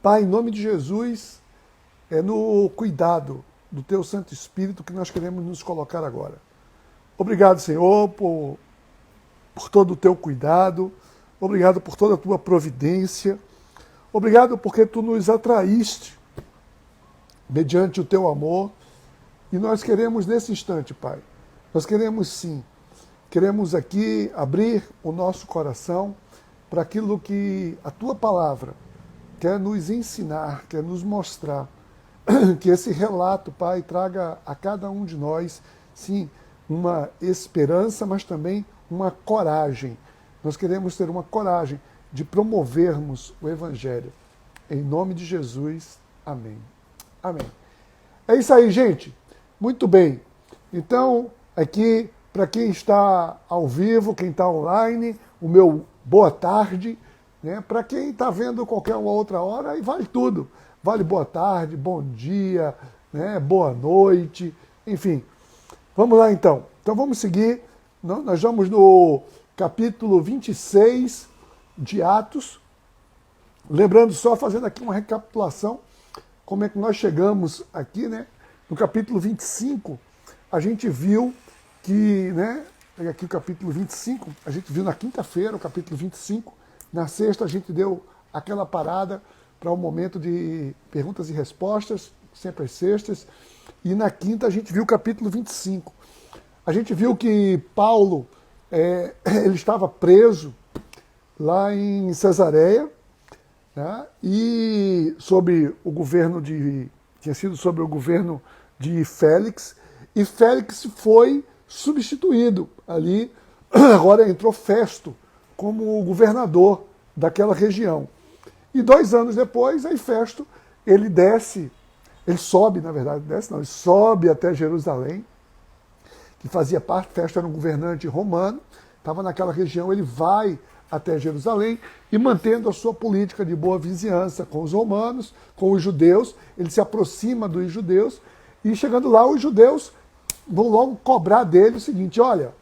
Pai, em nome de Jesus, é no cuidado do Teu Santo Espírito que nós queremos nos colocar agora. Obrigado, Senhor, por todo o Teu cuidado, obrigado por toda a Tua providência, obrigado porque Tu nos atraíste mediante o Teu amor, e nós queremos nesse instante, Pai, nós queremos sim, queremos aqui abrir o nosso coração para aquilo que a Tua palavra quer nos ensinar, quer nos mostrar, que esse relato, Pai, traga a cada um de nós, sim, uma esperança, mas também uma coragem. Nós queremos ter uma coragem de promovermos o Evangelho. Em nome de Jesus, amém. Amém. É isso aí, gente. Muito bem. Então, aqui, para quem está ao vivo, quem está online, o meu boa tarde, né? Para quem está vendo qualquer uma outra hora, aí vale tudo. Vale boa tarde, bom dia, né? Boa noite, enfim. Vamos lá então. Então vamos seguir. Nós vamos no capítulo 26 de Atos. Lembrando só, fazendo aqui uma recapitulação, como é que nós chegamos aqui, né? No capítulo 25, a gente viu que, né? Pega aqui o capítulo 25, a gente viu na quinta-feira o capítulo 25, na sexta a gente deu aquela parada para um momento de perguntas e respostas, sempre às sextas, e na quinta a gente viu o capítulo 25. A gente viu que Paulo, ele estava preso lá em Cesareia, né, e tinha sido sob o governo de Félix, e Félix foi substituído ali, agora entrou Festo como governador daquela região. E 2 anos depois, aí Festo, ele sobe até Jerusalém, que fazia parte, Festo era um governante romano, estava naquela região, ele vai até Jerusalém e mantendo a sua política de boa vizinhança com os romanos, com os judeus, ele se aproxima dos judeus, e chegando lá, os judeus vão logo cobrar dele o seguinte: olha,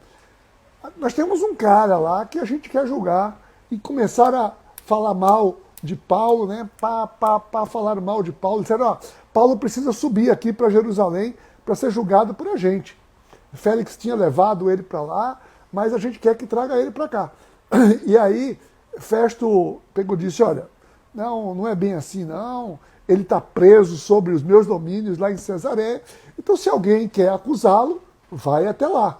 nós temos um cara lá que a gente quer julgar, e começaram a falar mal de Paulo, né? Falar mal de Paulo, disseram: ó, Paulo precisa subir aqui para Jerusalém para ser julgado por a gente. Félix tinha levado ele para lá, mas a gente quer que traga ele para cá. E aí Festo pegou e disse: olha, não é bem assim não, ele está preso sobre os meus domínios lá em Cesareia, então se alguém quer acusá-lo, vai até lá.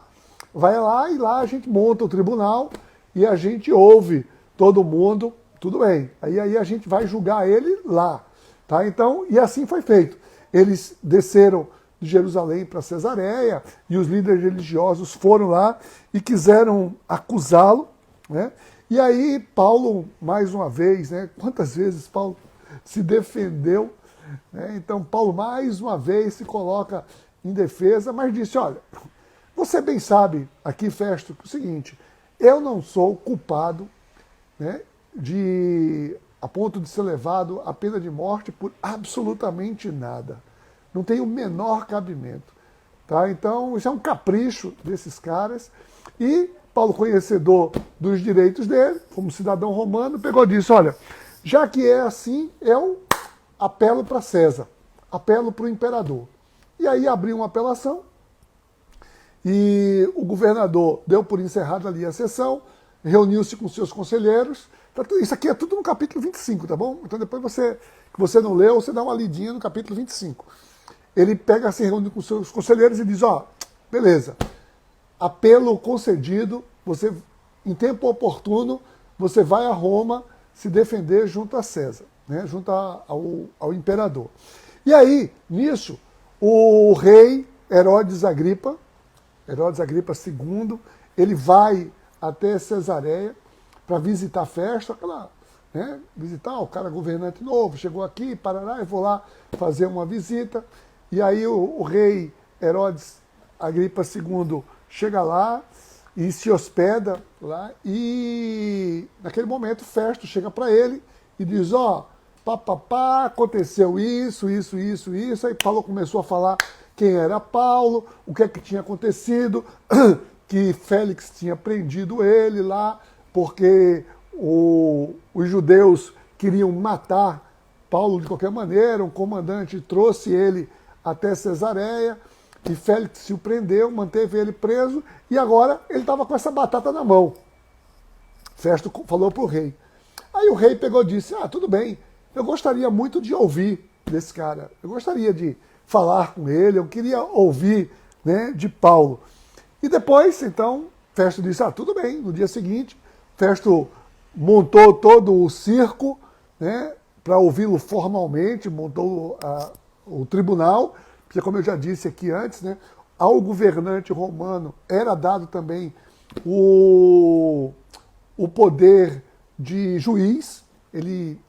Vai lá e lá a gente monta o tribunal e a gente ouve todo mundo, tudo bem. Aí a gente vai julgar ele lá. Tá? Então, e assim foi feito. Eles desceram de Jerusalém para Cesareia e os líderes religiosos foram lá e quiseram acusá-lo, né? E aí Paulo, mais uma vez, né? Quantas vezes Paulo se defendeu, né? Então Paulo mais uma vez se coloca em defesa, mas disse: olha, você bem sabe aqui, Festo, que é o seguinte: eu não sou culpado, né, a ponto de ser levado à pena de morte por absolutamente nada. Não tem o menor cabimento. Tá? Então, isso é um capricho desses caras. E Paulo, conhecedor dos direitos dele, como cidadão romano, pegou e disse: olha, já que é assim, eu apelo para César, apelo para o imperador. E aí abriu uma apelação, e o governador deu por encerrada ali a sessão, reuniu-se com seus conselheiros. Isso aqui é tudo no capítulo 25, tá bom? Então depois que você não leu, você dá uma lidinha no capítulo 25. Ele pega, se reúne com seus conselheiros e diz: ó, beleza, apelo concedido, você, em tempo oportuno, você vai a Roma se defender junto a César, né, junto ao imperador. E aí, nisso, o rei Herodes Agripa II, ele vai até Cesareia para visitar Festo, né, visitar o cara governante novo, chegou aqui, parará, eu vou lá fazer uma visita. E aí o rei Herodes Agripa II chega lá e se hospeda lá, e naquele momento Festo chega para ele e diz: ó, aconteceu isso. Aí Paulo começou a falar quem era Paulo, o que é que tinha acontecido, que Félix tinha prendido ele lá, porque os judeus queriam matar Paulo, de qualquer maneira, um comandante trouxe ele até Cesareia, e Félix se o prendeu, manteve ele preso, e agora ele estava com essa batata na mão. Festo falou para o rei. Aí o rei pegou e disse, tudo bem, eu gostaria muito de ouvir desse cara, eu gostaria de falar com ele, eu queria ouvir, né, de Paulo. E depois, então, Festo disse, tudo bem. No dia seguinte, Festo montou todo o circo, né, para ouvi-lo formalmente, montou o tribunal, porque como eu já disse aqui antes, né, ao governante romano era dado também o poder de juiz, ele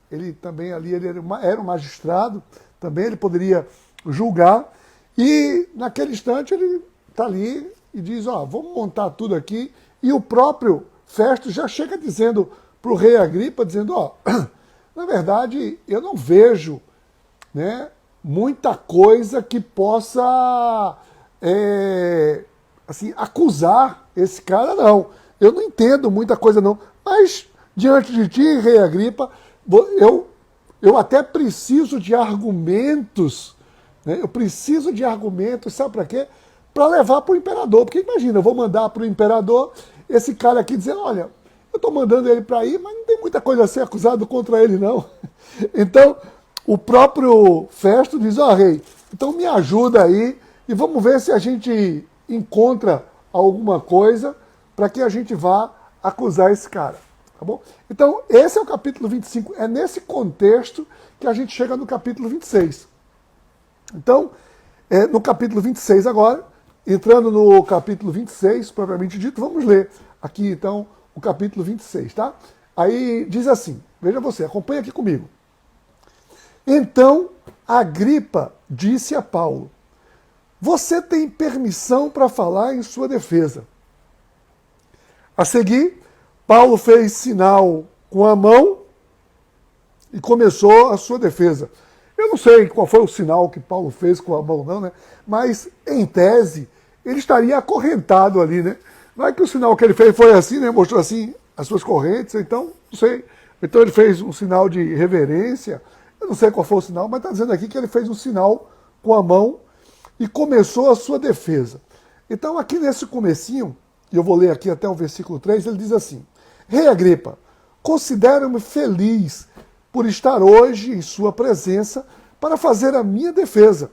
também ali ele era um magistrado, também ele poderia julgar, e naquele instante ele está ali e diz, vamos montar tudo aqui, e o próprio Festo já chega dizendo para o rei Agripa, dizendo, na verdade, eu não vejo, né, muita coisa que possa assim, acusar esse cara, não. Eu não entendo muita coisa, não. Mas, diante de ti, rei Agripa, eu até preciso de argumentos, né? Eu preciso de argumentos, sabe para quê? Para levar para o imperador. Porque imagina, eu vou mandar para o imperador esse cara aqui dizendo, olha, eu estou mandando ele para ir, mas não tem muita coisa a ser acusado contra ele, não. Então, o próprio Festo diz, rei, então me ajuda aí e vamos ver se a gente encontra alguma coisa para que a gente vá acusar esse cara, tá bom? Então, esse é o capítulo 25, é nesse contexto que a gente chega no capítulo 26. Então, no capítulo 26 agora, entrando no capítulo 26, propriamente dito, vamos ler aqui então o capítulo 26, tá? Aí diz assim, veja você, acompanha aqui comigo. Então, Agripa disse a Paulo, você tem permissão para falar em sua defesa. A seguir, Paulo fez sinal com a mão e começou a sua defesa. Eu não sei qual foi o sinal que Paulo fez com a mão, não, né? Mas, em tese, ele estaria acorrentado ali, né? Não é que o sinal que ele fez foi assim, né? Mostrou assim as suas correntes, então, não sei. Então ele fez um sinal de reverência, eu não sei qual foi o sinal, mas está dizendo aqui que ele fez um sinal com a mão e começou a sua defesa. Então, aqui nesse comecinho, e eu vou ler aqui até o versículo 3, ele diz assim, Rei Agripa, considero-me feliz por estar hoje em sua presença para fazer a minha defesa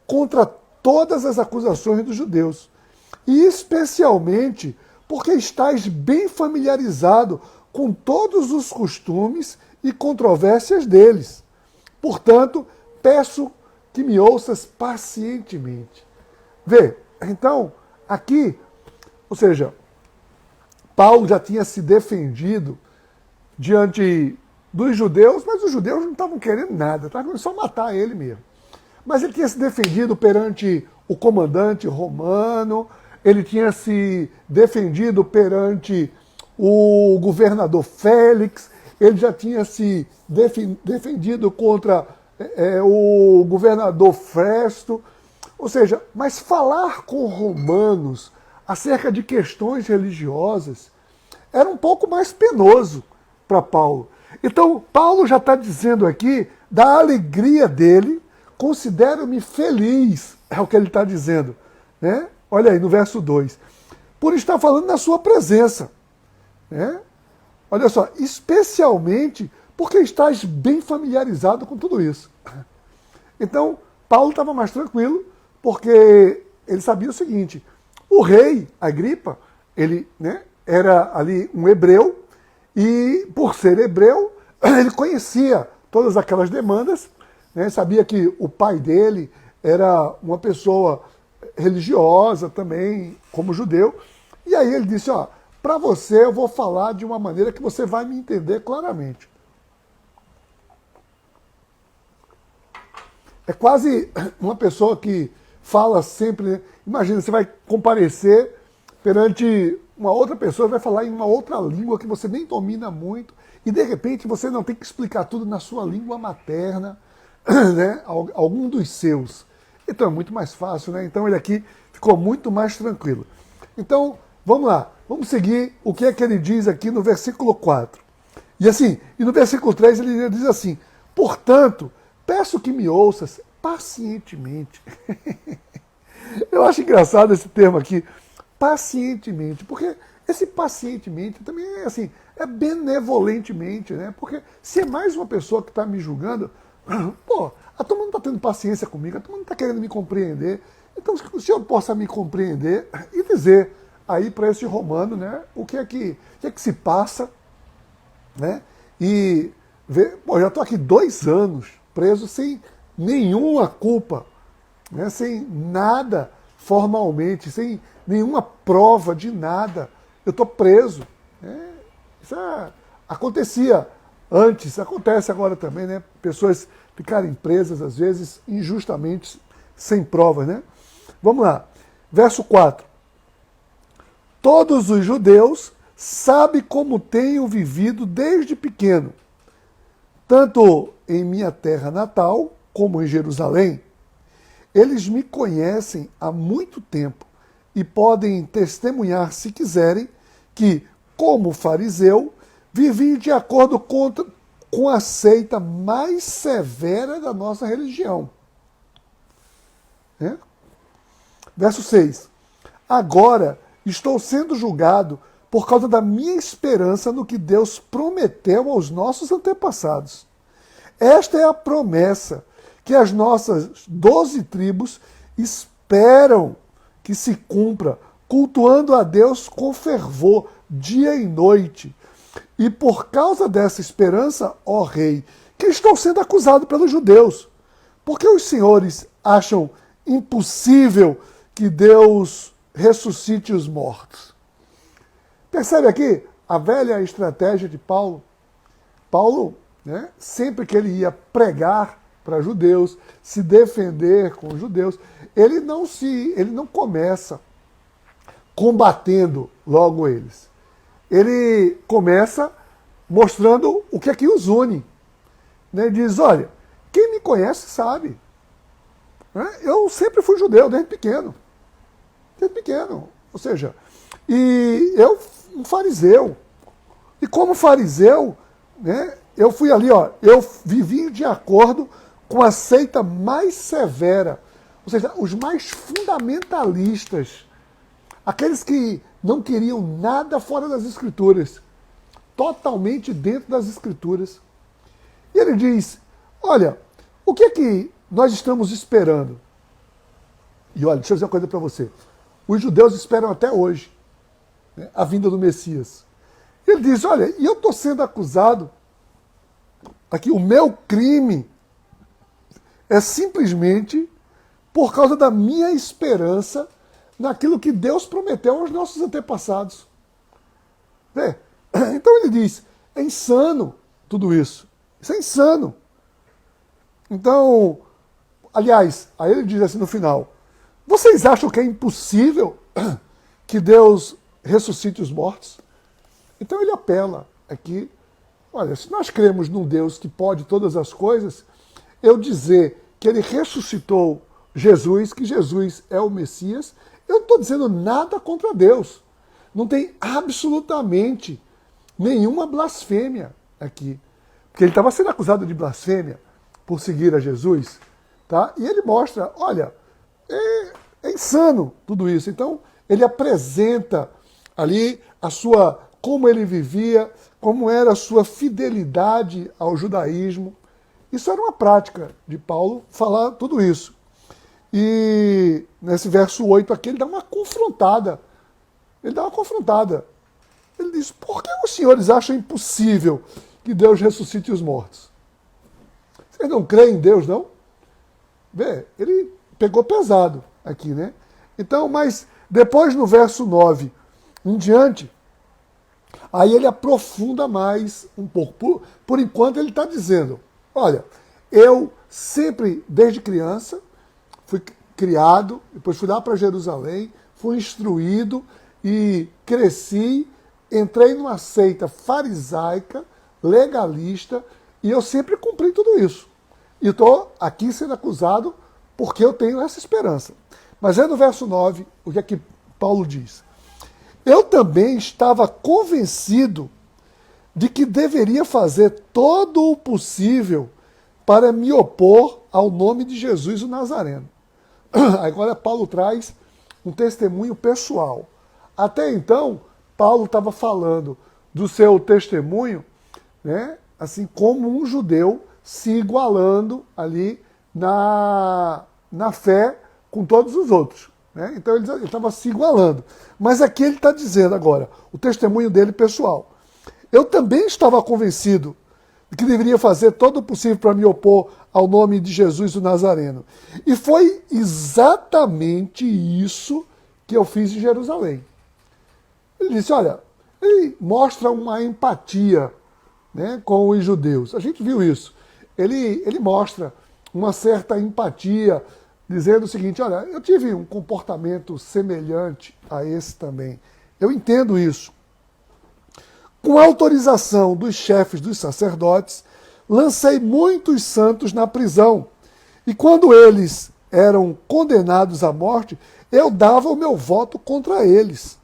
contra todas as acusações dos judeus, e especialmente porque estás bem familiarizado com todos os costumes e controvérsias deles. Portanto, peço que me ouças pacientemente. Vê, então, aqui, ou seja, Paulo já tinha se defendido diante dos judeus, mas os judeus não estavam querendo nada, estavam só matar ele mesmo. Mas ele tinha se defendido perante o comandante romano, ele tinha se defendido perante o governador Félix, ele já tinha se defendido contra o governador Festo. Ou seja, mas falar com romanos acerca de questões religiosas era um pouco mais penoso para Paulo. Então, Paulo já está dizendo aqui da alegria dele, considero-me feliz, é o que ele está dizendo, né? Olha aí, no verso 2, por estar falando na sua presença, né? Olha só, especialmente porque estás bem familiarizado com tudo isso. Então, Paulo estava mais tranquilo, porque ele sabia o seguinte, o rei Agripa, ele, né, era ali um hebreu, e por ser hebreu, ele conhecia todas aquelas demandas, né, sabia que o pai dele era uma pessoa religiosa também, como judeu, e aí ele disse, para você eu vou falar de uma maneira que você vai me entender claramente. É quase uma pessoa que fala sempre, né? Imagina, você vai comparecer perante uma outra pessoa, vai falar em uma outra língua que você nem domina muito, e de repente você não tem que explicar tudo na sua língua materna, né? Algum dos seus. Então é muito mais fácil, né? Então ele aqui ficou muito mais tranquilo. Então, vamos lá, vamos seguir o que é que ele diz aqui no versículo 4. E assim, e no versículo 3 ele diz assim, Portanto, peço que me ouças pacientemente. Eu acho engraçado esse termo aqui, pacientemente, porque esse pacientemente também é assim, é benevolentemente, né? Porque se é mais uma pessoa que está me julgando, pô, a turma não está tendo paciência comigo, a turma não está querendo me compreender. Então, se o senhor possa me compreender e dizer aí para esse romano, né, o que é que se passa, né? E ver, pô, já estou aqui 2 anos preso sem nenhuma culpa, né, sem nada formalmente, sem nenhuma prova de nada. Eu estou preso. Né? Isso acontecia antes, acontece agora também, né? Pessoas ficarem presas, às vezes, injustamente, sem provas. Né? Vamos lá. Verso 4. Todos os judeus sabem como tenho vivido desde pequeno, tanto em minha terra natal, como em Jerusalém. Eles me conhecem há muito tempo e podem testemunhar, se quiserem, que, como fariseu, vivi de acordo com a seita mais severa da nossa religião. É? Verso 6. Agora estou sendo julgado por causa da minha esperança no que Deus prometeu aos nossos antepassados. Esta é a promessa que as nossas 12 tribos esperam que se cumpra, cultuando a Deus com fervor, dia e noite. E por causa dessa esperança, ó rei, que estou sendo acusado pelos judeus. Porque os senhores acham impossível que Deus ressuscite os mortos. Percebe aqui a velha estratégia de Paulo? Paulo, né, sempre que ele ia pregar para judeus, se defender com os judeus, ele não começa combatendo logo eles. Ele começa mostrando o que é que os une. Né? Ele diz, olha, quem me conhece sabe. Né? Eu sempre fui judeu, desde pequeno. Desde pequeno. Ou seja, e eu, um fariseu. E como fariseu, né, eu fui ali, ó, eu vivi de acordo com a seita mais severa. Ou seja, os mais fundamentalistas. Aqueles que não queriam nada fora das Escrituras. Totalmente dentro das Escrituras. E ele diz, olha, o que é que nós estamos esperando? E olha, deixa eu dizer uma coisa para você. Os judeus esperam até hoje, né, a vinda do Messias. Ele diz, olha, e eu estou sendo acusado, aqui o meu crime é simplesmente por causa da minha esperança naquilo que Deus prometeu aos nossos antepassados. Então ele diz, é insano tudo isso. Isso é insano. Então, aliás, aí ele diz assim no final, vocês acham que é impossível que Deus ressuscite os mortos? Então ele apela aqui, olha, se nós cremos num Deus que pode todas as coisas, eu dizer que ele ressuscitou Jesus, que Jesus é o Messias, eu não estou dizendo nada contra Deus. Não tem absolutamente nenhuma blasfêmia aqui. Porque ele estava sendo acusado de blasfêmia por seguir a Jesus. Tá? E ele mostra, olha, é insano tudo isso. Então, ele apresenta ali como ele vivia, como era a sua fidelidade ao judaísmo. Isso era uma prática de Paulo, falar tudo isso. E nesse verso 8 aqui, ele dá uma confrontada. Ele dá uma confrontada. Ele diz, por que os senhores acham impossível que Deus ressuscite os mortos? Vocês não creem em Deus, não? Vê, ele pegou pesado aqui, né? Então, mas depois no verso 9 em diante, aí ele aprofunda mais um pouco. Por enquanto ele está dizendo, olha, eu sempre, desde criança, fui criado, depois fui lá para Jerusalém, fui instruído e cresci, entrei numa seita farisaica, legalista, e eu sempre cumpri tudo isso. E estou aqui sendo acusado porque eu tenho essa esperança. Mas é no verso 9 o que é que Paulo diz. Eu também estava convencido de que deveria fazer todo o possível para me opor ao nome de Jesus o Nazareno. Agora Paulo traz um testemunho pessoal. Até então, Paulo estava falando do seu testemunho, né, assim como um judeu se igualando ali na fé com todos os outros. Né? Então ele estava se igualando. Mas aqui ele está dizendo agora, o testemunho dele pessoal. Eu também estava convencido de que deveria fazer todo o possível para me opor ao nome de Jesus o Nazareno. E foi exatamente isso que eu fiz em Jerusalém. Ele disse, olha, ele mostra uma empatia, né, com os judeus. A gente viu isso. Ele mostra uma certa empatia, dizendo o seguinte, olha, eu tive um comportamento semelhante a esse também. Eu entendo isso. Com a autorização dos chefes dos sacerdotes, lancei muitos santos na prisão. E quando eles eram condenados à morte, eu dava o meu voto contra eles.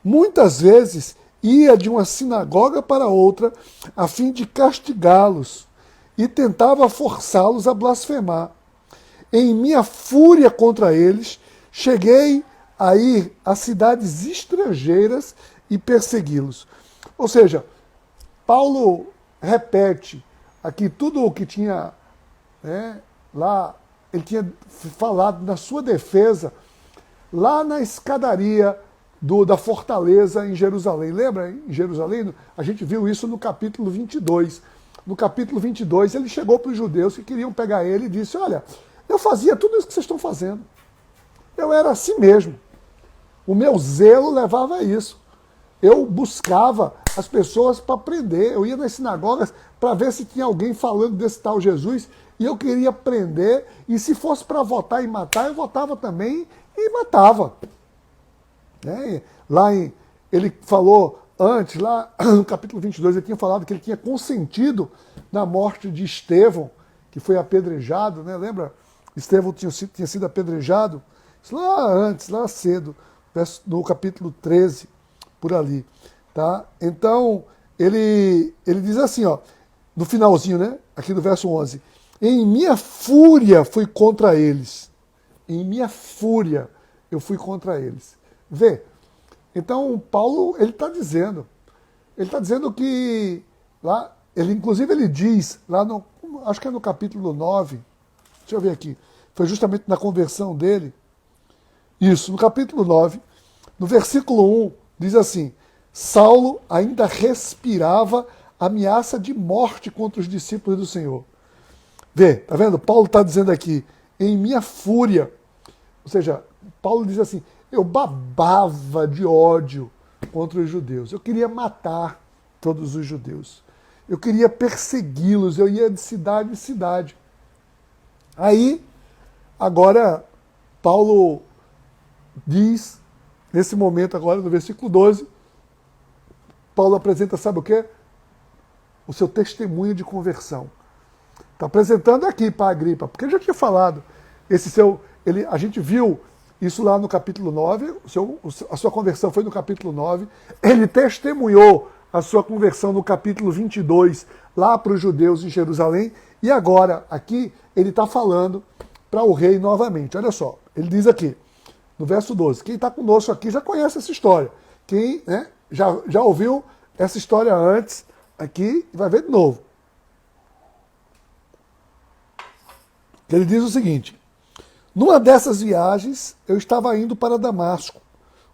Muitas vezes ia de uma sinagoga para outra a fim de castigá-los e tentava forçá-los a blasfemar. Em minha fúria contra eles, cheguei a ir a cidades estrangeiras e persegui-los. Ou seja, Paulo repete aqui tudo o que tinha, né, lá, ele tinha falado na sua defesa, lá na escadaria da fortaleza em Jerusalém. Lembra? Em Jerusalém, a gente viu isso no capítulo 22. No capítulo 22, ele chegou para os judeus que queriam pegar ele e disse, olha, eu fazia tudo isso que vocês estão fazendo. Eu era assim mesmo. O meu zelo levava a isso. Eu buscava as pessoas para prender. Eu ia nas sinagogas para ver se tinha alguém falando desse tal Jesus e eu queria prender. E se fosse para votar e matar, eu votava também e matava. Né? Ele falou antes, lá no capítulo 22, ele tinha falado que ele tinha consentido na morte de Estevão, que foi apedrejado, né? Lembra? Estevão tinha sido apedrejado. Isso lá antes, lá cedo, no capítulo 13, por ali. Tá? Então, ele diz assim, ó, no finalzinho, né? Aqui do verso 11. Em minha fúria fui contra eles. Em minha fúria eu fui contra eles. Vê? Então, Paulo, ele está dizendo que, lá, inclusive ele diz, lá no, acho que é no capítulo 9, deixa eu ver aqui, foi justamente na conversão dele, isso, no capítulo 9, no versículo 1, diz assim, Saulo ainda respirava ameaça de morte contra os discípulos do Senhor. Vê, tá vendo? Paulo está dizendo aqui, em minha fúria, ou seja, Paulo diz assim, eu babava de ódio contra os judeus. Eu queria matar todos os judeus. Eu queria persegui-los. Eu ia de cidade em cidade. Aí, agora, Paulo diz, nesse momento agora, no versículo 12, Paulo apresenta, sabe o quê? O seu testemunho de conversão. Está apresentando aqui para Agripa, porque ele já tinha falado. A gente viu isso lá no capítulo 9, a sua conversão foi no capítulo 9, ele testemunhou a sua conversão no capítulo 22, lá para os judeus em Jerusalém, e agora, aqui, ele está falando para o rei novamente. Olha só, ele diz aqui, no verso 12, quem está conosco aqui já conhece essa história, quem, né, já ouviu essa história antes, aqui, vai ver de novo. Ele diz o seguinte, numa dessas viagens, eu estava indo para Damasco,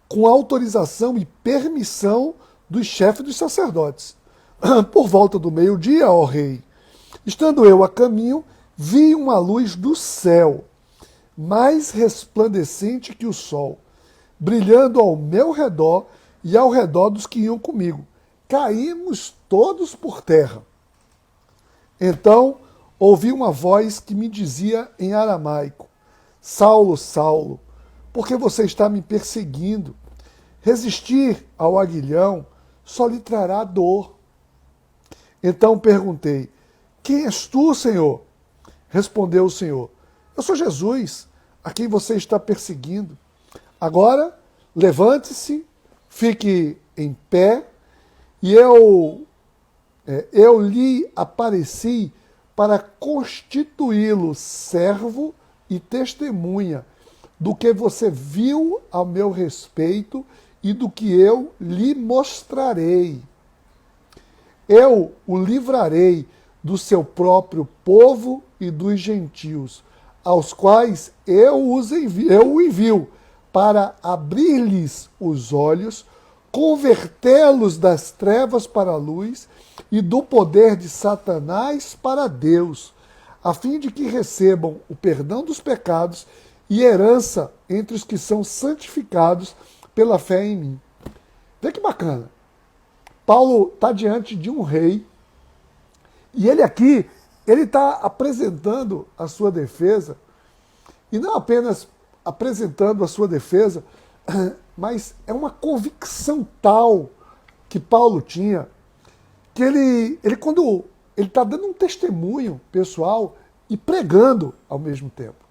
com autorização e permissão dos chefes dos sacerdotes. Por volta do meio-dia, ó rei, estando eu a caminho, vi uma luz do céu, mais resplandecente que o sol, brilhando ao meu redor e ao redor dos que iam comigo. Caímos todos por terra. Então, ouvi uma voz que me dizia em aramaico, Saulo, Saulo, por que você está me perseguindo? Resistir ao aguilhão só lhe trará dor. Então perguntei, quem és tu, Senhor? Respondeu o Senhor, eu sou Jesus, a quem você está perseguindo. Agora, levante-se, fique em pé, e eu lhe apareci para constituí-lo servo e testemunha do que você viu a meu respeito e do que eu lhe mostrarei. Eu o livrarei do seu próprio povo e dos gentios, aos quais eu o envio, para abrir-lhes os olhos, convertê-los das trevas para a luz e do poder de Satanás para Deus, a fim de que recebam o perdão dos pecados e herança entre os que são santificados pela fé em mim. Vê que bacana. Paulo está diante de um rei e ele aqui, ele está apresentando a sua defesa, e não apenas apresentando a sua defesa, mas é uma convicção tal que Paulo tinha, que ele quando ele está dando um testemunho pessoal e pregando ao mesmo tempo.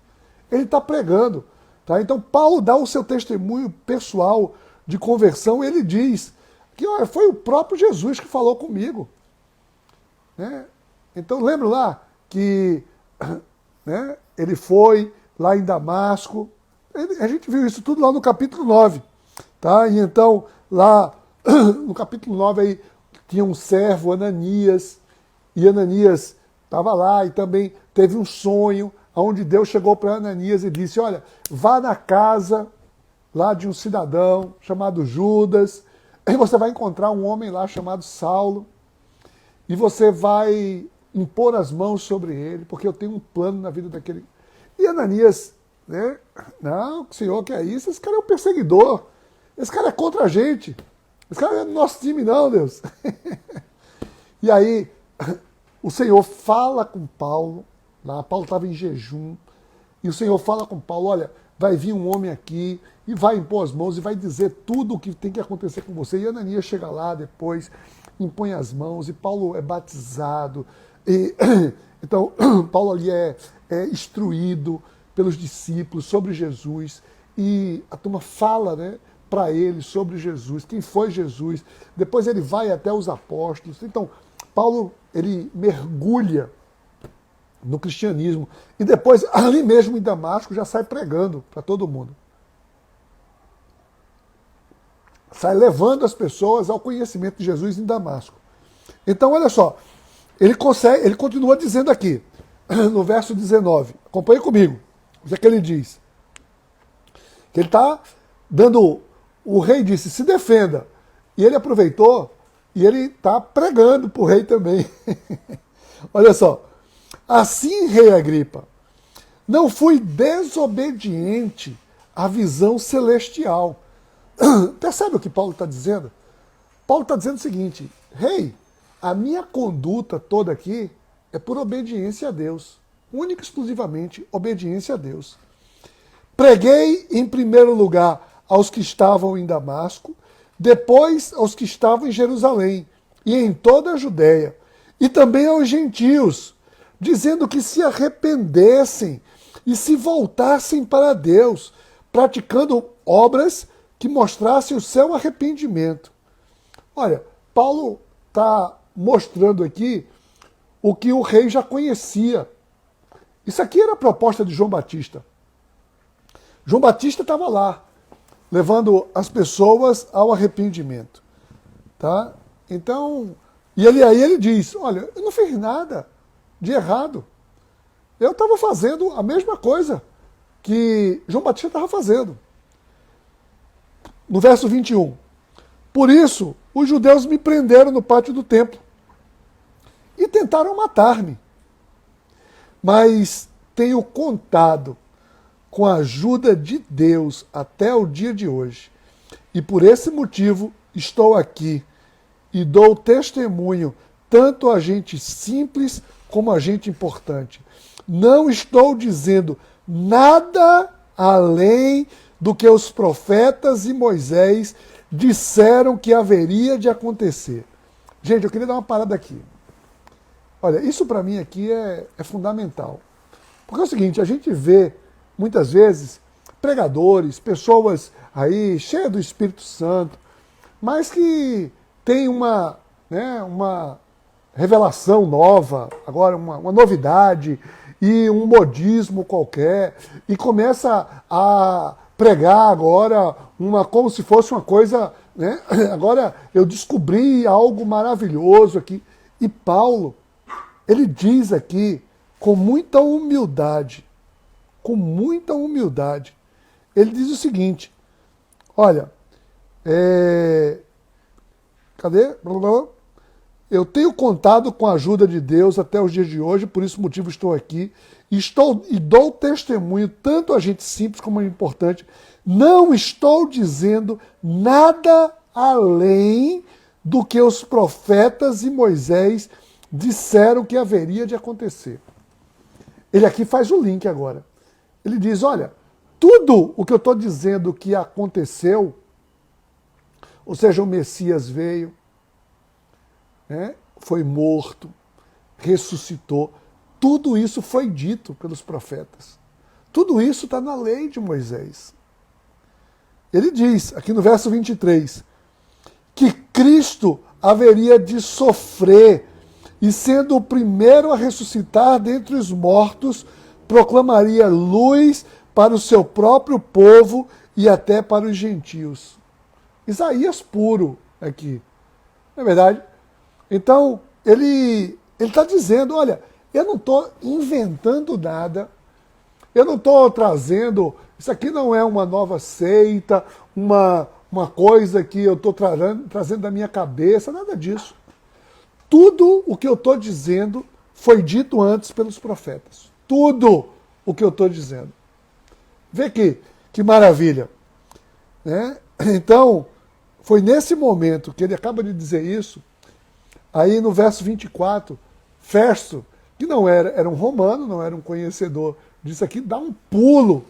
Ele está pregando. Tá? Então Paulo dá o seu testemunho pessoal de conversão, e ele diz que olha, foi o próprio Jesus que falou comigo. Né? Então lembra lá que né, ele foi lá em Damasco, a gente viu isso tudo lá no capítulo 9. Tá? E então lá no capítulo 9 aí, tinha um servo, Ananias, e Ananias estava lá e também teve um sonho, onde Deus chegou para Ananias e disse, olha, vá na casa lá de um cidadão chamado Judas, e você vai encontrar um homem lá chamado Saulo, e você vai impor as mãos sobre ele, porque eu tenho um plano na vida daquele... E Ananias, né? Não, senhor, que é isso? Esse cara é um perseguidor, esse cara é contra a gente, esse cara não é do nosso time não, Deus. E aí, o Senhor fala com Paulo, lá, Paulo estava em jejum, e o Senhor fala com Paulo, olha, vai vir um homem aqui, e vai impor as mãos, e vai dizer tudo o que tem que acontecer com você. E Ananias chega lá depois, impõe as mãos, e Paulo é batizado. E, então, Paulo ali é instruído pelos discípulos sobre Jesus, e a turma fala, né, para ele sobre Jesus, quem foi Jesus. Depois ele vai até os apóstolos. Então, Paulo, ele mergulha no cristianismo, e depois, ali mesmo em Damasco, já sai pregando para todo mundo. Sai levando as pessoas ao conhecimento de Jesus em Damasco. Então, olha só, ele continua dizendo aqui, no verso 19, acompanhe comigo, o que é que ele diz? Que ele está dando, o rei disse, se defenda, e ele aproveitou, e ele está pregando para o rei também. Olha só, assim, rei Agripa, não fui desobediente à visão celestial. Percebe o que Paulo está dizendo? Paulo está dizendo o seguinte, rei, a minha conduta toda aqui é por obediência a Deus, única e exclusivamente obediência a Deus. Preguei em primeiro lugar aos que estavam em Damasco, depois aos que estavam em Jerusalém e em toda a Judéia, e também aos gentios, dizendo que se arrependessem e se voltassem para Deus, praticando obras que mostrassem o seu arrependimento. Olha, Paulo está mostrando aqui o que o rei já conhecia. Isso aqui era a proposta de João Batista. João Batista estava lá, levando as pessoas ao arrependimento. Tá? Então, aí ele diz, olha, eu não fiz nada de errado. Eu estava fazendo a mesma coisa que João Batista estava fazendo. No verso 21, por isso os judeus me prenderam no pátio do templo e tentaram matar-me. Mas tenho contado com a ajuda de Deus até o dia de hoje. E por esse motivo estou aqui e dou testemunho tanto a gente simples como a gente importante. Não estou dizendo nada além do que os profetas e Moisés disseram que haveria de acontecer. Gente, eu queria dar uma parada aqui. Olha, isso para mim aqui é fundamental. Porque é o seguinte, a gente vê, muitas vezes, pregadores, pessoas aí cheias do Espírito Santo, mas que tem uma revelação nova, agora uma novidade, e um modismo qualquer, e começa a pregar agora como se fosse uma coisa, né? Agora eu descobri algo maravilhoso aqui. E Paulo, ele diz aqui, com muita humildade, ele diz o seguinte, olha, cadê? Eu tenho contado com a ajuda de Deus até os dias de hoje, por esse motivo estou aqui, e dou testemunho, tanto a gente simples como a importante, não estou dizendo nada além do que os profetas e Moisés disseram que haveria de acontecer. Ele aqui faz o link agora. Ele diz, olha, tudo o que eu estou dizendo que aconteceu, ou seja, o Messias veio, foi morto, ressuscitou, tudo isso foi dito pelos profetas. Tudo isso está na lei de Moisés. Ele diz, aqui no verso 23, que Cristo haveria de sofrer e, sendo o primeiro a ressuscitar dentre os mortos, proclamaria luz para o seu próprio povo e até para os gentios. Isaías puro aqui, não é verdade? Então, ele está dizendo, olha, eu não estou inventando nada, eu não estou trazendo, isso aqui não é uma nova seita, uma coisa que eu estou trazendo da minha cabeça, nada disso. Tudo o que eu estou dizendo foi dito antes pelos profetas. Tudo o que eu estou dizendo. Vê que maravilha. Né? Então, foi nesse momento que ele acaba de dizer isso, aí no verso 24, Festo, que não era um romano, não era um conhecedor disso aqui, dá um pulo.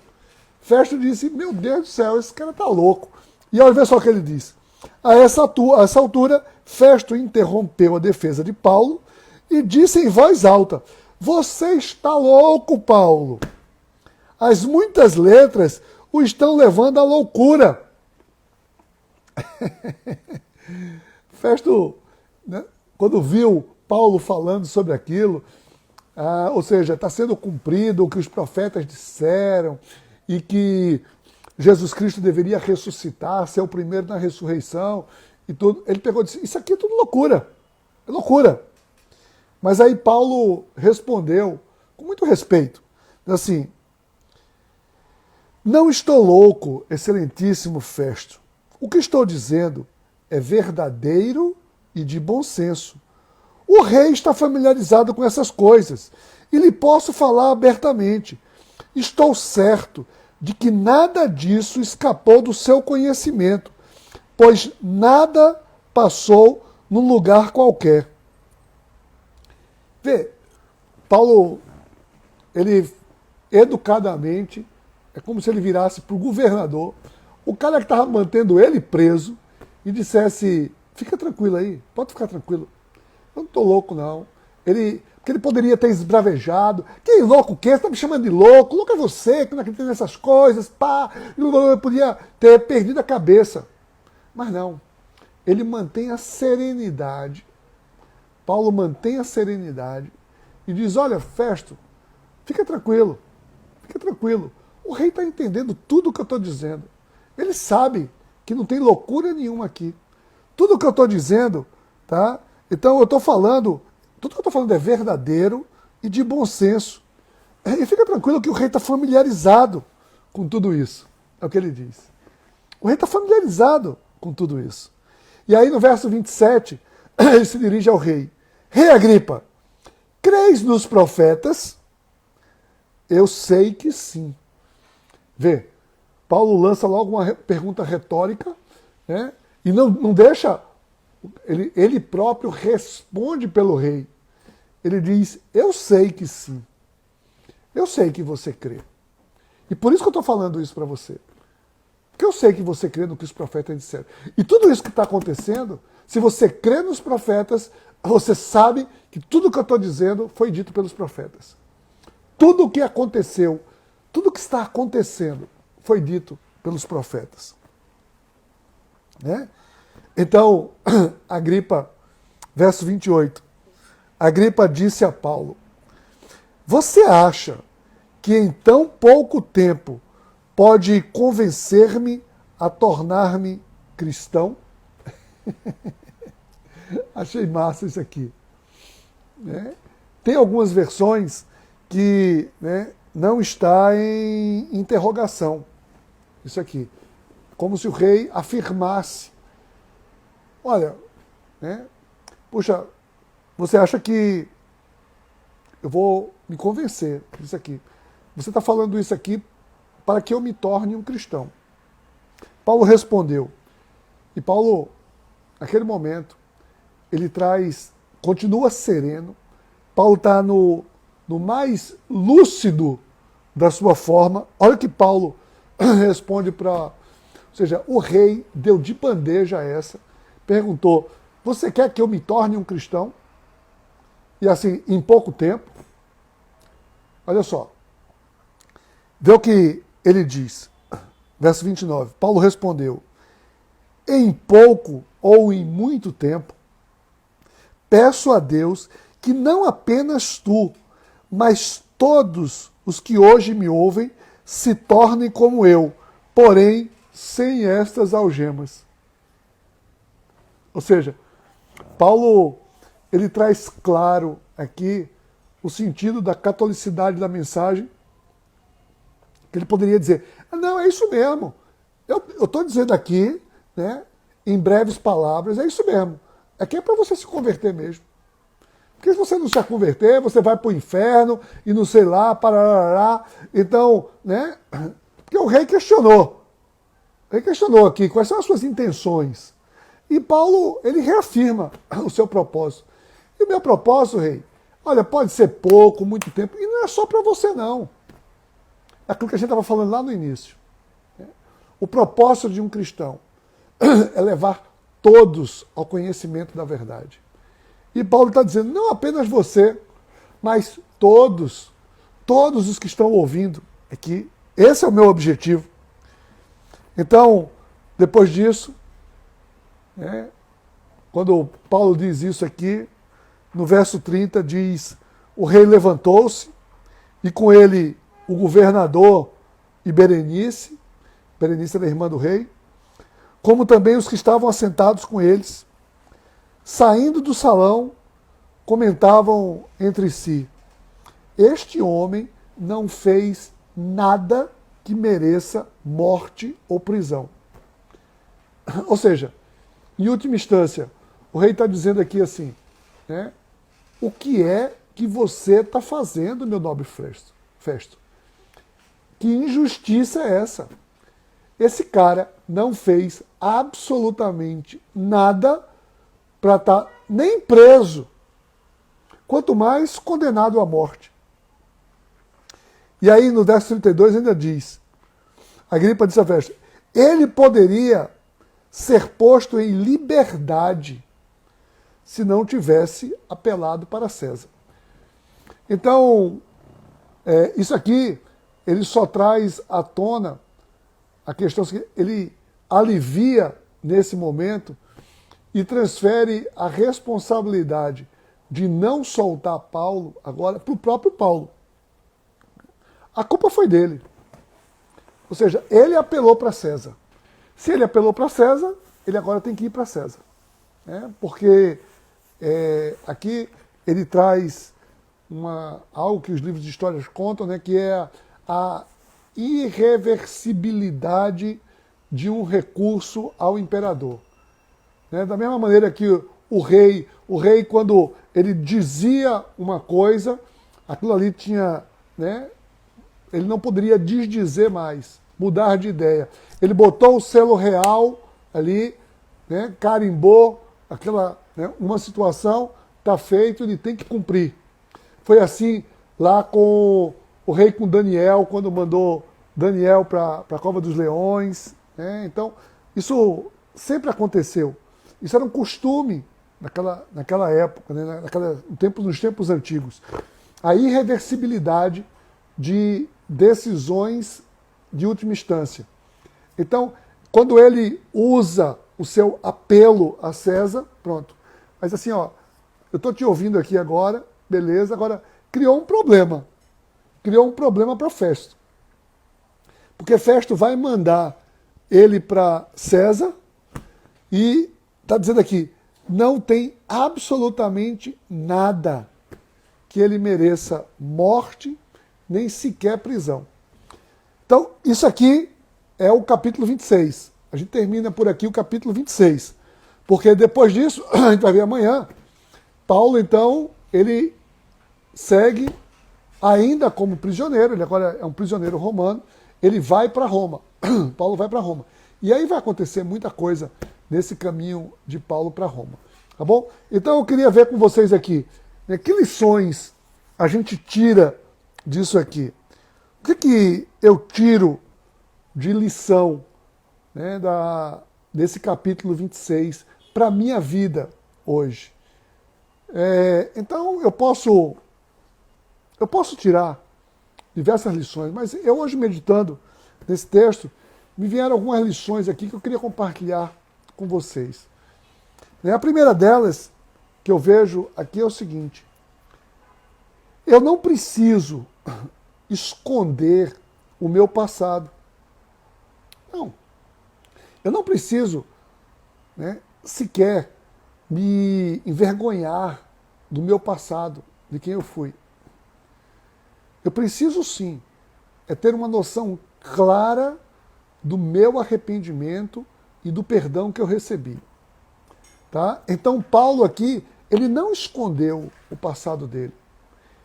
Festo disse, meu Deus do céu, esse cara está louco. E olha só o que ele diz. A essa altura, Festo interrompeu a defesa de Paulo e disse em voz alta, você está louco, Paulo. As muitas letras o estão levando à loucura. Festo, né, quando viu Paulo falando sobre aquilo, ou seja, está sendo cumprido o que os profetas disseram e que Jesus Cristo deveria ressuscitar, ser o primeiro na ressurreição e tudo. Ele pegou e disse, isso aqui é tudo loucura, é loucura. Mas aí Paulo respondeu com muito respeito, assim, não estou louco, excelentíssimo Festo. O que estou dizendo é verdadeiro e de bom senso. O rei está familiarizado com essas coisas e lhe posso falar abertamente. Estou certo de que nada disso escapou do seu conhecimento, pois nada passou num lugar qualquer. Vê, Paulo, ele educadamente, é como se ele virasse para o governador, o cara que estava mantendo ele preso, e dissesse, fica tranquilo aí, pode ficar tranquilo, eu não estou louco não. Porque ele poderia ter esbravejado, que louco o quê? Você está me chamando de louco? Louco é você, que não acredita nessas coisas, pá. Eu podia ter perdido a cabeça. Mas não, ele mantém a serenidade. Paulo mantém a serenidade e diz, olha, Festo, fica tranquilo, fica tranquilo. O rei está entendendo tudo o que eu estou dizendo. Ele sabe que não tem loucura nenhuma aqui. Tudo o que eu estou dizendo, tá? Então eu estou falando, tudo que eu estou falando é verdadeiro e de bom senso. E fica tranquilo que o rei está familiarizado com tudo isso. É o que ele diz. O rei está familiarizado com tudo isso. E aí no verso 27, ele se dirige ao rei. Rei Agripa, crês nos profetas? Eu sei que sim. Vê, Paulo lança logo uma pergunta retórica, né? E não deixa, ele próprio responde pelo rei. Ele diz, eu sei que sim. Eu sei que você crê. E por isso que eu estou falando isso para você. Porque eu sei que você crê no que os profetas disseram. E tudo isso que está acontecendo, se você crê nos profetas, você sabe que tudo que eu estou dizendo foi dito pelos profetas. Tudo o que aconteceu, tudo o que está acontecendo, foi dito pelos profetas. Né? Então, Agripa, verso 28. Agripa disse a Paulo: você acha que em tão pouco tempo pode convencer-me a tornar-me cristão? Achei massa isso aqui. Né? Tem algumas versões que, né, não está em interrogação. Isso aqui. Como se o rei afirmasse: olha, né, puxa, você acha que eu vou me convencer disso aqui? Você está falando isso aqui para que eu me torne um cristão. Paulo respondeu. E Paulo, naquele momento, ele continua sereno. Paulo está no mais lúcido da sua forma. Olha que Paulo responde para... Ou seja, o rei deu de bandeja essa, perguntou: você quer que eu me torne um cristão? E assim, em pouco tempo, olha só, vê o que ele diz, verso 29, Paulo respondeu: em pouco ou em muito tempo, peço a Deus que não apenas tu, mas todos os que hoje me ouvem se tornem como eu, porém sem estas algemas. Ou seja, Paulo, ele traz claro aqui o sentido da catolicidade da mensagem, que ele poderia dizer: não, é isso mesmo, eu estou dizendo aqui, né, em breves palavras, é isso mesmo, aqui é para você se converter mesmo. Porque se você não se converter, você vai para o inferno e não sei lá, parará. Então, né, porque o rei questionou. Ele questionou aqui quais são as suas intenções. E Paulo, ele reafirma o seu propósito. E o meu propósito, rei, olha, pode ser pouco, muito tempo, e não é só para você, não. É aquilo que a gente estava falando lá no início. O propósito de um cristão é levar todos ao conhecimento da verdade. E Paulo está dizendo: não apenas você, mas todos os que estão ouvindo aqui. Esse é o meu objetivo. Então, depois disso, né, quando Paulo diz isso aqui, no verso 30 diz: o rei levantou-se, e com ele o governador e Berenice era a irmã do rei, como também os que estavam assentados com eles, saindo do salão, comentavam entre si: este homem não fez nada que mereça morte ou prisão. Ou seja, em última instância, o rei está dizendo aqui assim, né, o que é que você está fazendo, meu nobre Festo? Que injustiça é essa? Esse cara não fez absolutamente nada para estar nem preso, quanto mais condenado à morte. E aí no verso 32 ainda diz, Agripa disse a Festo: ele poderia ser posto em liberdade se não tivesse apelado para César. Então, isso aqui, ele só traz à tona a questão que ele alivia nesse momento e transfere a responsabilidade de não soltar Paulo agora para o próprio Paulo. A culpa foi dele. Ou seja, ele apelou para César. Se ele apelou para César, ele agora tem que ir para César. Porque aqui ele traz algo que os livros de histórias contam, né, que é a irreversibilidade de um recurso ao imperador. Da mesma maneira que o rei, quando ele dizia uma coisa, aquilo ali tinha, né, ele não poderia desdizer mais, mudar de ideia. Ele botou o selo real ali, né, carimbou uma situação, está feito, ele tem que cumprir. Foi assim lá com o rei com Daniel, quando mandou Daniel para a Cova dos Leões. Então, isso sempre aconteceu. Isso era um costume naquela época, né, nos tempos antigos. A irreversibilidade de decisões de última instância. Então, quando ele usa o seu apelo a César, pronto. Mas assim, eu estou te ouvindo aqui agora, beleza, agora criou um problema. Criou um problema para Festo. Porque Festo vai mandar ele para César e está dizendo aqui, não tem absolutamente nada que ele mereça morte, nem sequer prisão. Então, isso aqui é o capítulo 26. A gente termina por aqui o capítulo 26. Porque depois disso, a gente vai ver amanhã, Paulo, então, ele segue ainda como prisioneiro, ele agora é um prisioneiro romano, ele vai para Roma. Paulo vai para Roma. E aí vai acontecer muita coisa nesse caminho de Paulo para Roma. Tá bom? Então eu queria ver com vocês aqui, né, que lições a gente tira disso aqui. O que eu tiro de lição, né, desse capítulo 26 para a minha vida hoje? Então eu posso tirar diversas lições, mas eu hoje meditando nesse texto, me vieram algumas lições aqui que eu queria compartilhar com vocês. A primeira delas que eu vejo aqui é o seguinte: eu não preciso esconder o meu passado. Não. Eu não preciso, né, sequer me envergonhar do meu passado, de quem eu fui. Eu preciso sim ter uma noção clara do meu arrependimento e do perdão que eu recebi. Tá? Então Paulo aqui, ele não escondeu o passado dele.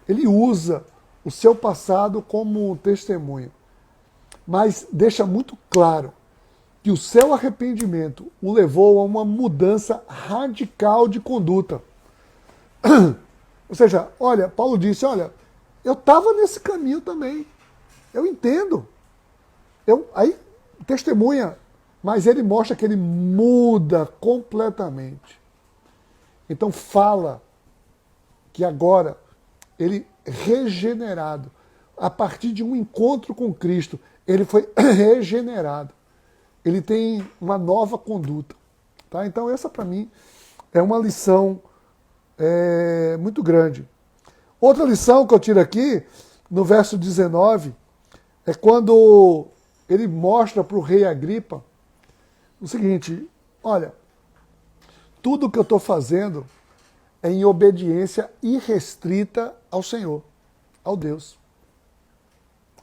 Ele usa o seu passado como testemunho. Mas deixa muito claro que o seu arrependimento o levou a uma mudança radical de conduta. Ou seja, olha, Paulo disse, olha, eu estava nesse caminho também. Eu entendo. Aí testemunha, mas ele mostra que ele muda completamente. Então fala que agora ele regenerado, a partir de um encontro com Cristo, ele foi regenerado. Ele tem uma nova conduta. Tá? Então essa para mim é uma lição muito grande. Outra lição que eu tiro aqui, no verso 19, é quando ele mostra para o rei Agripa o seguinte: olha, tudo que eu estou fazendo é em obediência irrestrita ao Senhor, ao Deus.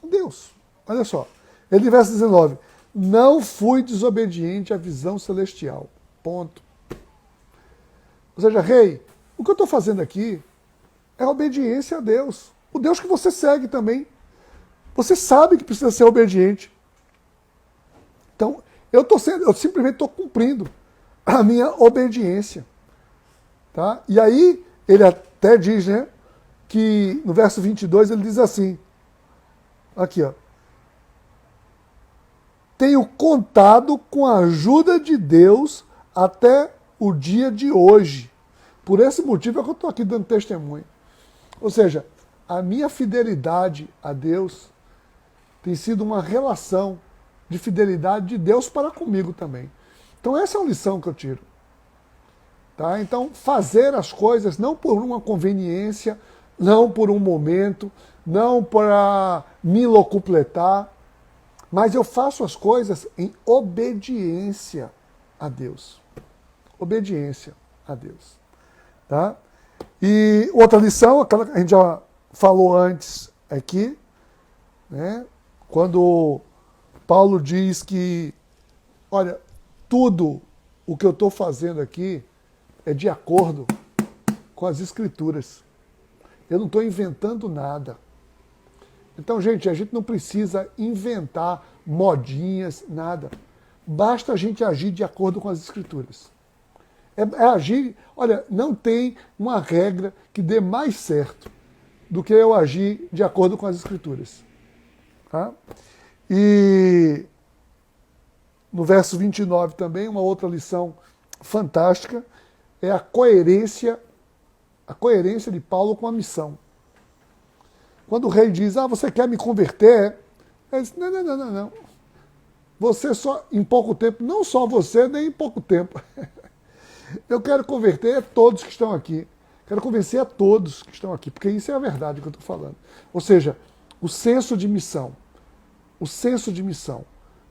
Ao Deus. Olha só. Ele, verso 19, não fui desobediente à visão celestial. Ponto. Ou seja, rei, o que eu estou fazendo aqui é obediência a Deus. O Deus que você segue também. Você sabe que precisa ser obediente. Então, eu simplesmente estou cumprindo a minha obediência. Tá? E aí, ele até diz, né, que no verso 22 ele diz assim, aqui, ó, tenho contado com a ajuda de Deus até o dia de hoje. Por esse motivo é que eu estou aqui dando testemunho. Ou seja, a minha fidelidade a Deus tem sido uma relação de fidelidade de Deus para comigo também. Então essa é uma lição que eu tiro. Tá? Então fazer as coisas não por uma conveniência, não por um momento, não para me locupletar, mas eu faço as coisas em obediência a Deus. Obediência a Deus. Tá? E outra lição, aquela que a gente já falou antes aqui, né? Quando Paulo diz que, olha, tudo o que eu estou fazendo aqui é de acordo com as Escrituras. Eu não estou inventando nada. Então, gente, a gente não precisa inventar modinhas, nada. Basta a gente agir de acordo com as Escrituras. É agir, olha, não tem uma regra que dê mais certo do que eu agir de acordo com as Escrituras. Tá? E no verso 29 também, uma outra lição fantástica, é a coerência de Paulo com a missão. Quando o rei diz, você quer me converter? Ele diz, não. Você só, em pouco tempo, não só você, nem em pouco tempo. Eu quero converter todos que estão aqui. Quero convencer a todos que estão aqui, porque isso é a verdade que eu estou falando. Ou seja, o senso de missão. O senso de missão.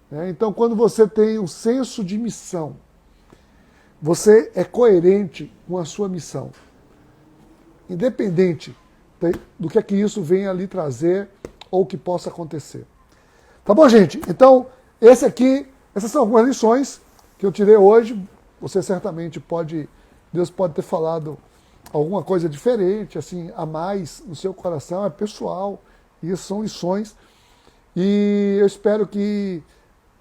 Né? Então, quando você tem o senso de missão, você é coerente com a sua missão. Independente do que é que isso venha ali trazer ou que possa acontecer. Tá bom, gente? Então, essas são algumas lições que eu tirei hoje. Você certamente Deus pode ter falado alguma coisa diferente, assim, a mais no seu coração, é pessoal, isso são lições. E eu espero que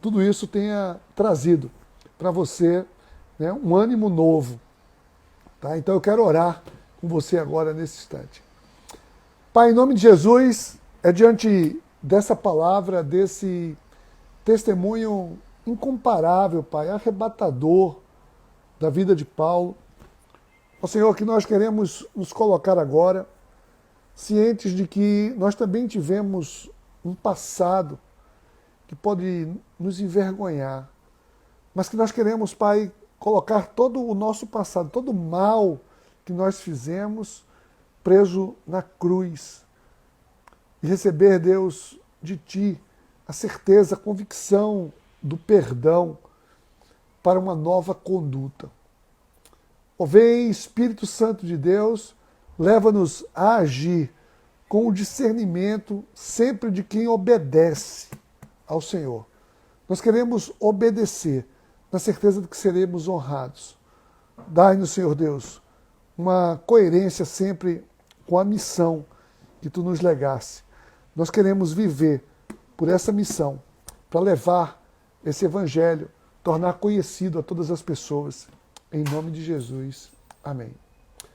tudo isso tenha trazido para você, né, um ânimo novo. Tá? Então eu quero orar com você agora nesse instante. Pai, em nome de Jesus, é diante dessa palavra, desse testemunho incomparável, Pai, arrebatador da vida de Paulo, ó Senhor, que nós queremos nos colocar agora, cientes de que nós também tivemos um passado que pode nos envergonhar, mas que nós queremos, Pai, colocar todo o nosso passado, todo o mal que nós fizemos preso na cruz e receber, Deus, de Ti a certeza, a convicção do perdão para uma nova conduta. Ó, vem, Espírito Santo de Deus, leva-nos a agir com o discernimento sempre de quem obedece ao Senhor. Nós queremos obedecer, na certeza de que seremos honrados. Dai-nos, Senhor Deus, uma coerência sempre com a missão que Tu nos legasse. Nós queremos viver por essa missão, para levar esse Evangelho, tornar conhecido a todas as pessoas. Em nome de Jesus. Amém.